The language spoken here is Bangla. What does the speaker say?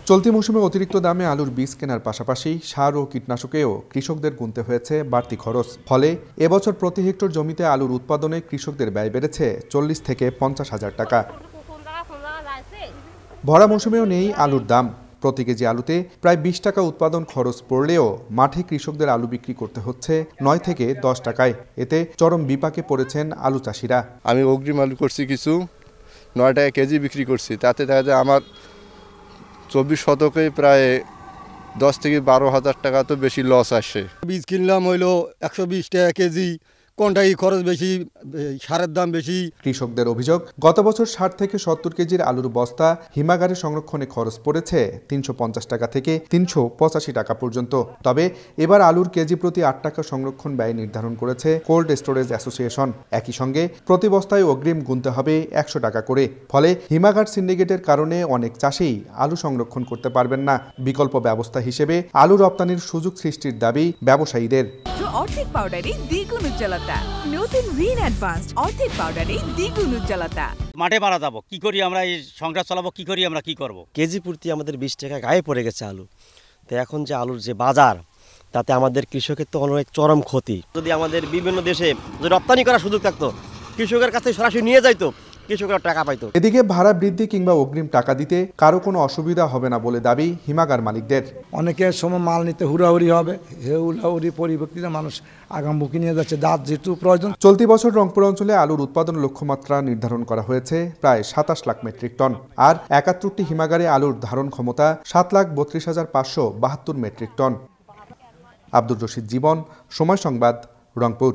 চলতি মৌসুমে অতিরিক্ত দামে আলুর বীজ কেনার পাশাপাশি সার ও কীটনাশকেও কৃষকদের গুনতে হয়েছে বাড়তি খরচ। ফলে এবছর প্রতি হেক্টর জমিতে আলুর উৎপাদনে কৃষকদের ব্যয় বেড়েছে 40 থেকে 50 হাজার টাকা। ভরা মৌসুমেও নেই আলুর দাম। প্রতি কেজি আলুতে প্রায় 20 টাকা উৎপাদন খরচ পড়লেও মাঠে কৃষকদের আলু বিক্রি করতে হচ্ছে 9 থেকে 10 টাকায়। এতে চরম বিপাকে পড়েছেন আলু চাষিরা। আমি অগ্রিম আলু করছি কিছু, 9 টাকা কেজি বিক্রি করছি। তাতে দেখা যায় আমার 24 শতকে প্রায় 10 থেকে 12 হাজার টাকা তো বেশি লস আসে। বীজ কিনলাম হইলো 120 টাকা কেজি, কোনটাই খরচ বেশি, সারের দাম বেশি। কৃষকদের অভিযোগ, গত বছর 60 থেকে 70 কেজির আলুর বস্তা হিমাগারে সংরক্ষণে খরচ পড়েছে 350 টাকা থেকে 385 টাকা পর্যন্ত। তবে এবার আলুর কেজি প্রতি 8 টাকা সংরক্ষণ ব্যয় নির্ধারণ করেছে কোল্ড স্টোরেজ অ্যাসোসিয়েশন। একই সঙ্গে প্রতি বস্তায় অগ্রিম গুনতে হবে 100 টাকা করে। ফলে হিমাগার সিন্ডিকেটের কারণে অনেক চাষী আলু সংরক্ষণ করতে পারবেন না। বিকল্প ব্যবস্থা হিসেবে আলু রপ্তানির সুযোগ সৃষ্টির দাবি ব্যবসায়ীদের। অর্ধেক পাউডারে দ্বিগুণ উজ্জ্বলতা, নতুন রিন অ্যাডভান্সড অর্ধেক পাউডারে দ্বিগুণ উজ্জ্বলতা। মাঠে মারা যাবো কি করি, আমরা এই সংসার চালাবো কি করি, আমরা কি করব? কেজি প্রতি আমাদের 20 টাকা গায়ে পড়ে গেছে আলু। তো এখন যে আলুর যে বাজার, তাতে আমাদের কৃষকের তো অনেক চরম ক্ষতি। যদি আমাদের বিভিন্ন দেশে যদি রপ্তানি করার সুযোগ থাকতো, কৃষকের কাছে সরাসরি নিয়ে যাইতো, কৃষকের টাকা পাইতো। এদিকে ভাড়া বৃদ্ধি কিংবা অগ্রিম টাকা দিতে কারো কোনো অসুবিধা হবে না বলে দাবি হিমাগার মালিকদের। অনেকের সময় মাল নিতে হুড়াহুড়ি হবে, হুড়াহুড়ি পরিবর্তিতে মানুষ আগামমুখী নিয়ে যাচ্ছে, যার যেটু প্রয়োজন। চলতি বছর রংপুর অঞ্চলে আলুর উৎপাদন লক্ষ্যমাত্রা নির্ধারণ করা হয়েছে প্রায় 27 লাখ মেট্রিক টন। আর 71টি হিমাগারে আলুর ধারণ ক্ষমতা 7,32,572 মেট্রিক টন। আব্দুর রশিদ জীবন, সময় সংবাদ, রংপুর।